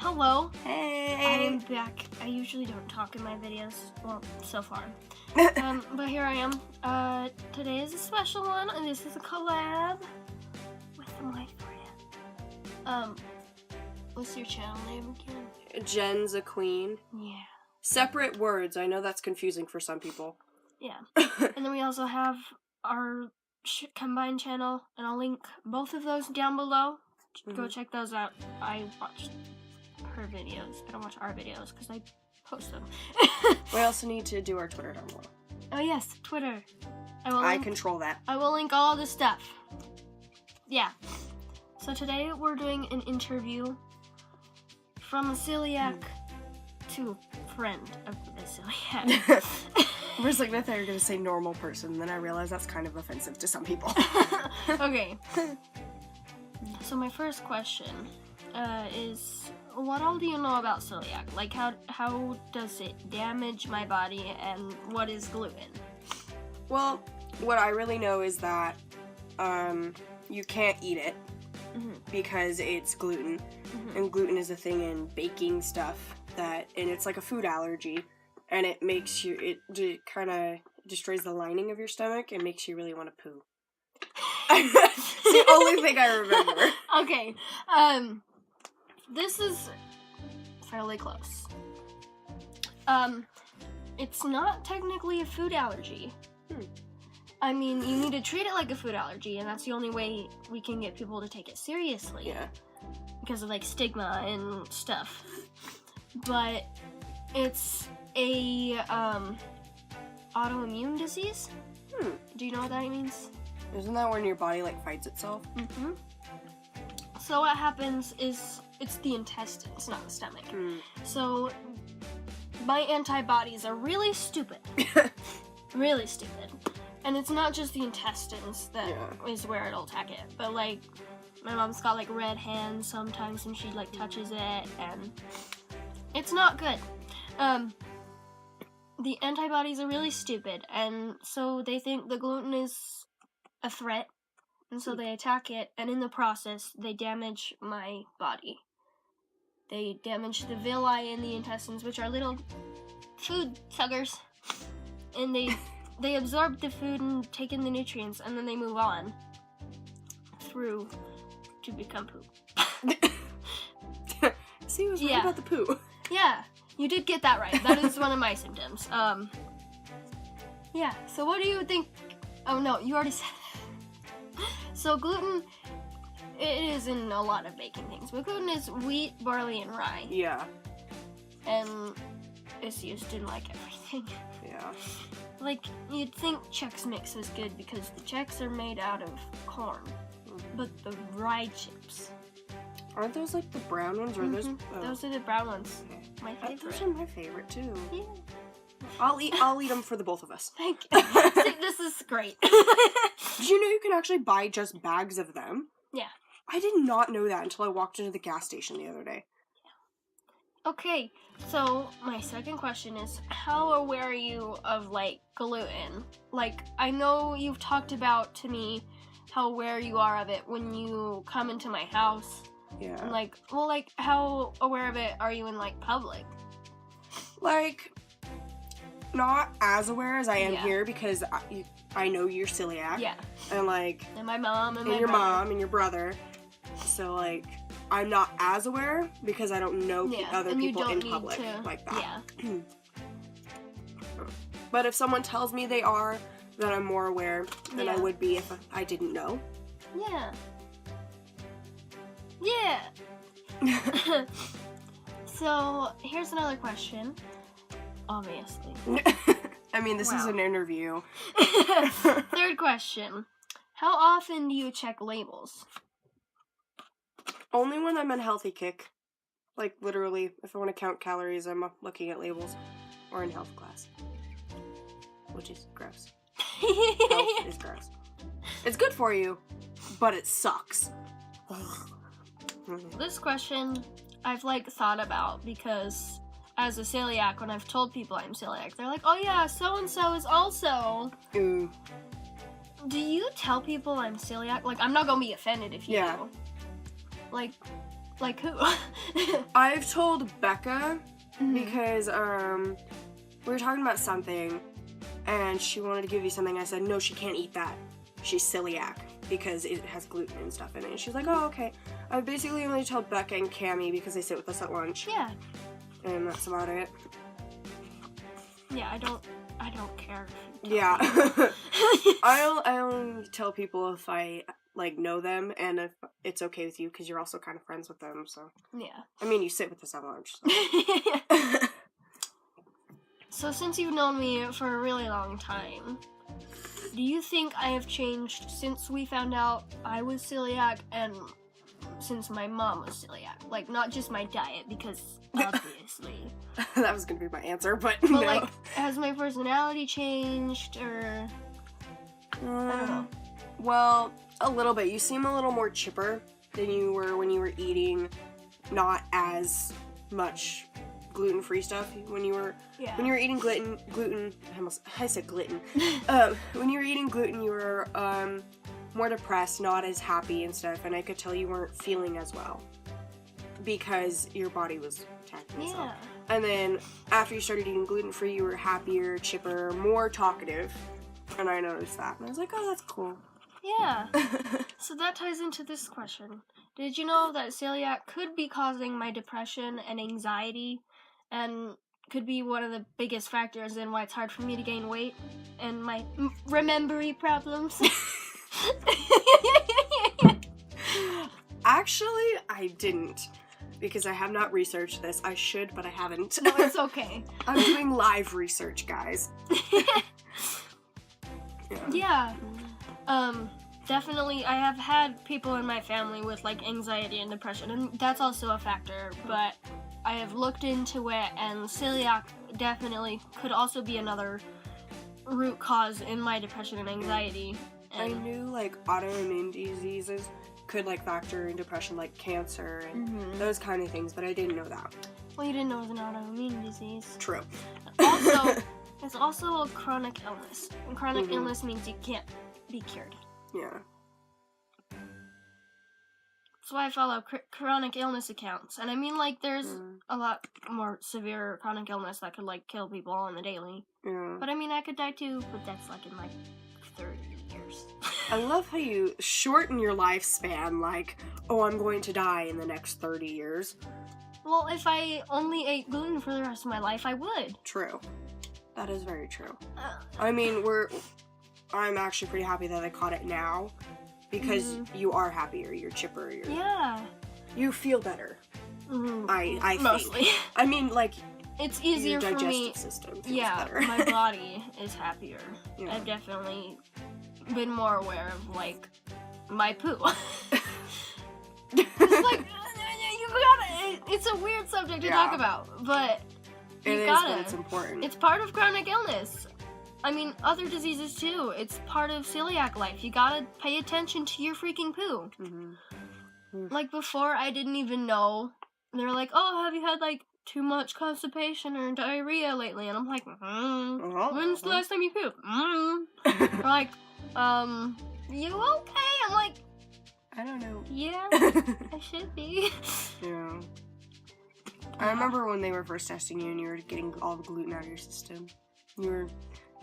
Hello. Hey. I am back. I usually don't talk in my videos. Well, so far. But here I am. Today is a special one, and this is a collab with my friend. What's your channel name again? Jen's a queen. Yeah. Separate words. I know that's confusing for some people. Yeah. And then we also have our combined channel, and I'll link both of those down below. Go check those out. I watched her videos. I don't watch our videos because I post them. We also need to do our Twitter down below. Oh yes, Twitter. I control that. I will link all the stuff. Yeah. So today we're doing an interview from a celiac to friend of the celiac. For a second I thought you were going to say normal person, then I realized that's kind of offensive to some people. Okay. So my first question is, what all do you know about celiac? Like, how does it damage my body, and what is gluten? Well, what I really know is that you can't eat it because it's gluten, and gluten is a thing in baking stuff and it's like a food allergy, and it makes you, it kind of destroys the lining of your stomach and makes you really want to poo. It's the only thing I remember. Okay, this is fairly close. It's not technically a food allergy. I mean, you need to treat it like a food allergy, and that's the only way we can get people to take it seriously. Yeah. Because of, like, stigma and stuff. But it's a, autoimmune disease? Do you know what that means? Isn't that when your body, like, fights itself? So what happens is, it's the intestines, not the stomach. So, my antibodies are really stupid. Really stupid. And it's not just the intestines that is where it'll attack it, but, like, my mom's got, like, red hands sometimes when she, like, touches it, and it's not good. The antibodies are really stupid, and so they think the gluten is a threat, and so they attack it, and in the process, they damage my body. They damage the villi in the intestines, which are little food suckers, and they absorb the food and take in the nutrients, and then they move on through to become poop. See, I was right about the poo. Yeah, you did get that right. That is one of my symptoms. Yeah, so what do you think? Oh no, you already said it. So gluten, it is in a lot of baking things, but gluten is wheat, barley, and rye. Yeah. And it's used in, like, everything. Yeah. Like, you'd think Chex Mix is good because the Chex are made out of corn, but the rye chips. Aren't those, like, the brown ones, or those? Those are the brown ones. My favorite. Those are my favorite too. Yeah. I'll eat them for the both of us. Thank you. See, this is great. Did you know you can actually buy just bags of them? Yeah. I did not know that until I walked into the gas station the other day. Okay, so my second question is, how aware are you of, like, gluten? Like, I know you've talked about to me how aware you are of it when you come into my house. Yeah. And, like, well, like, how aware of it are you in, like, public? Like, not as aware as I am here because I know you're celiac. Yeah. And, like... And my mom and my your brother. mom and your brother. So, like, I'm not as aware because I don't know other people in public like that. Yeah. But if someone tells me they are, then I'm more aware than I would be if I didn't know. Yeah. Yeah. So, here's another question. Obviously. I mean, this is an interview. Third question. How often do you check labels? Only when I'm on healthy kick. Like, literally, if I want to count calories, I'm looking at labels. Or in health class. Which is gross. Health is gross. It's good for you, but it sucks. This question I've, like, thought about because as a celiac, when I've told people I'm celiac, they're like, oh yeah, so-and-so is also. Ooh. Do you tell people I'm celiac? Like, I'm not gonna be offended if you do. Like, Like who? I've told Becca because we were talking about something and she wanted to give you something. I said, no, she can't eat that. She's celiac because it has gluten and stuff in it. And she's like, oh, okay. I basically only told Becca and Cammie because they sit with us at lunch. Yeah. And that's about it. Yeah, I don't care. Yeah. I only tell people if I, like, know them and if it's okay with you because you're also kind of friends with them, so. Yeah. I mean, you sit with us at lunch, so. So since you've known me for a really long time, do you think I have changed since we found out I was celiac and since my mom was celiac? Like, not just my diet, because obviously. That was gonna be my answer, but no. Like, has my personality changed, or... I don't know. Well, a little bit. You seem a little more chipper than you were when you were eating not as much gluten-free stuff. When you were eating gluten. I said gluten. When you were eating gluten, you were more depressed, not as happy and stuff, and I could tell you weren't feeling as well because your body was attacking itself. Yeah. And then after you started eating gluten-free, you were happier, chipper, more talkative, and I noticed that. And I was like, oh, that's cool. Yeah. So that ties into this question. Did you know that celiac could be causing my depression and anxiety, and could be one of the biggest factors in why it's hard for me to gain weight and my remembery problems? Actually, I didn't, because I have not researched this. I should, but I haven't. No, it's okay. I'm doing live research, guys. Yeah. Definitely, I have had people in my family with, like, anxiety and depression, and that's also a factor, but I have looked into it, and celiac definitely could also be another root cause in my depression and anxiety. And I knew, like, autoimmune diseases could, like, factor in depression, like cancer and those kind of things, but I didn't know that. Well, you didn't know it was an autoimmune disease. True. Also, it's also a chronic illness. And chronic illness means you can't be cured. Yeah. That's why I follow chronic illness accounts. And I mean, like, there's a lot more severe chronic illness that could, like, kill people on the daily. Yeah. But I mean, I could die too, but that's, like, in, like, 30 years. I love how you shorten your lifespan, like, oh, I'm going to die in the next 30 years. Well, if I only ate gluten for the rest of my life, I would. True. That is very true. I mean, I'm actually pretty happy that I caught it now, because you are happier, you're chipper, you feel better. I think. Mostly. I mean, like, it's easier your for me. digestive system feels better. My body is happier. Yeah. I've definitely been more aware of, like, my poo. It's like, you gotta, it's a weird subject to talk about, but you gotta. But it's important. It's part of chronic illness. I mean, other diseases too. It's part of celiac life. You gotta pay attention to your freaking poo. Like, before, I didn't even know. They were like, oh, have you had, like, too much constipation or diarrhea lately? And I'm like, when's the last time you pooped? They're like, you okay? I'm like, I don't know. Yeah, I should be. Yeah. I remember when they were first testing you and you were getting all the gluten out of your system. You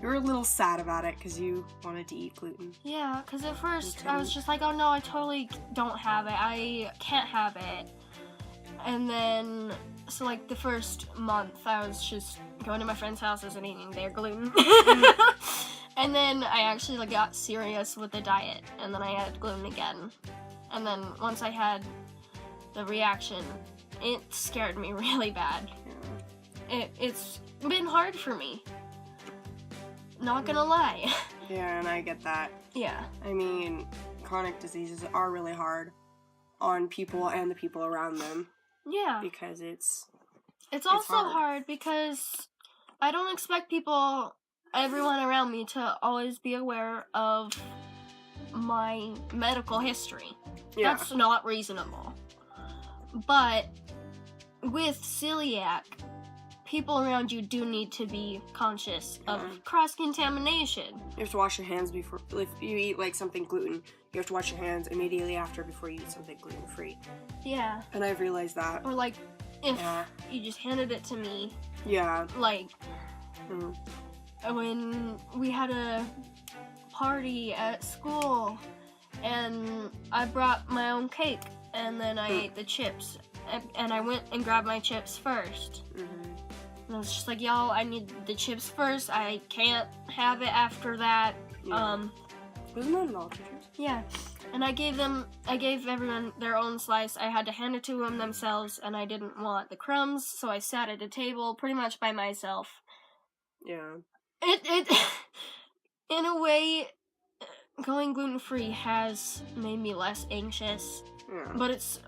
were a little sad about it because you wanted to eat gluten. Yeah, because at first I was just like, oh no, I totally don't have it. I can't have it. And then, so like the first month, I was just going to my friends' houses and eating their gluten. And then I actually like got serious with the diet, and then I had gluten again. And then once I had the reaction, it scared me really bad. Yeah. It's been hard for me. Not gonna lie. Yeah, and I get that. Yeah. I mean, chronic diseases are really hard on people and the people around them. Yeah. Because it's also hard because I don't expect everyone around me to always be aware of my medical history. Yeah. That's not reasonable. But with celiac, people around you do need to be conscious of cross-contamination. You have to wash your hands before, if you eat like something gluten, you have to wash your hands immediately after before you eat something gluten-free. Yeah. And I've realized that. Or like, if you just handed it to me. Yeah. Like, when we had a party at school, and I brought my own cake, and then I ate the chips, and I went and grabbed my chips first. And I was just like, y'all, I need the chips first. I can't have it after that. Yeah. Wasn't that an alternative? Yeah. And I gave everyone their own slice. I had to hand it to them themselves, and I didn't want the crumbs, so I sat at a table pretty much by myself. Yeah. It in a way, going gluten-free has made me less anxious. Yeah. But it's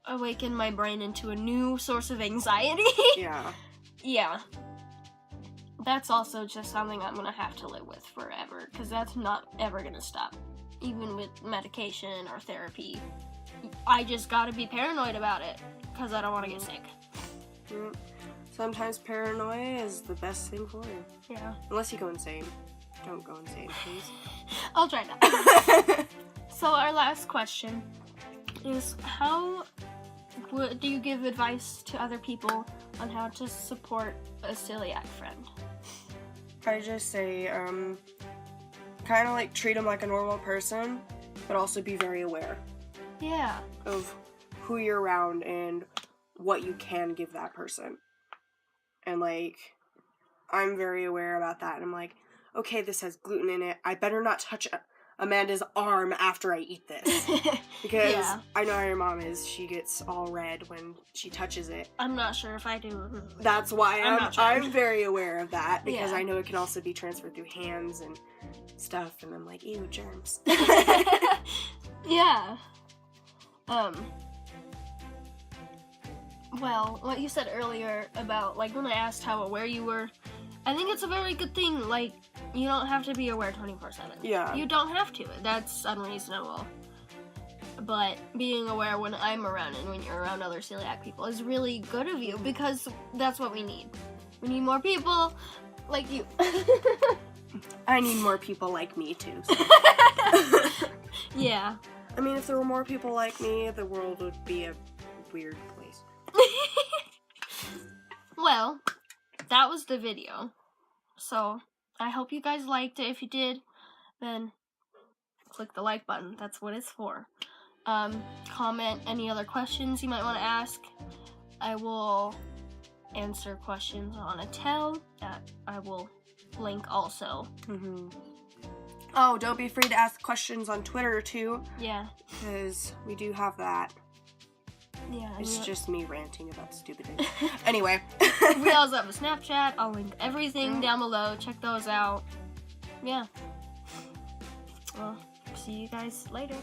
awakened my brain into a new source of anxiety. Yeah. Yeah. That's also just something I'm gonna have to live with forever, because that's not ever gonna stop. Even with medication or therapy. I just gotta be paranoid about it, because I don't want to get sick. Sometimes paranoia is the best thing for you. Yeah. Unless you go insane. Don't go insane, please. I'll try not. So our last question is, how do you give advice to other people on how to support a celiac friend? I just say, kind of like treat them like a normal person, but also be very aware. Yeah. Of who you're around and what you can give that person. And like, I'm very aware about that. And I'm like, okay, this has gluten in it. I better not touch Amanda's arm after I eat this. Because I know how your mom is. She gets all red when she touches it. I'm not sure if I do. That's why I'm very aware of that. Because I know it can also be transferred through hands and stuff. And I'm like, ew, germs. Yeah. Well, what you said earlier about, like, when I asked how aware you were, I think it's a very good thing. Like, you don't have to be aware 24/7. Yeah. You don't have to. That's unreasonable. But being aware when I'm around and when you're around other celiac people is really good of you, because that's what we need. We need more people like you. I need more people like me, too. So. Yeah. I mean, if there were more people like me, the world would be a weird place. Well, that was the video. So, I hope you guys liked it. If you did, then click the like button. That's what it's for. Comment any other questions you might want to ask. I will answer questions on a Tell that I will link also. Oh, don't be afraid to ask questions on Twitter, too. Yeah. Because we do have that. Yeah. It's just me ranting about stupid things. Anyway. We also have a Snapchat. I'll link everything down below. Check those out. Yeah. Well, see you guys later.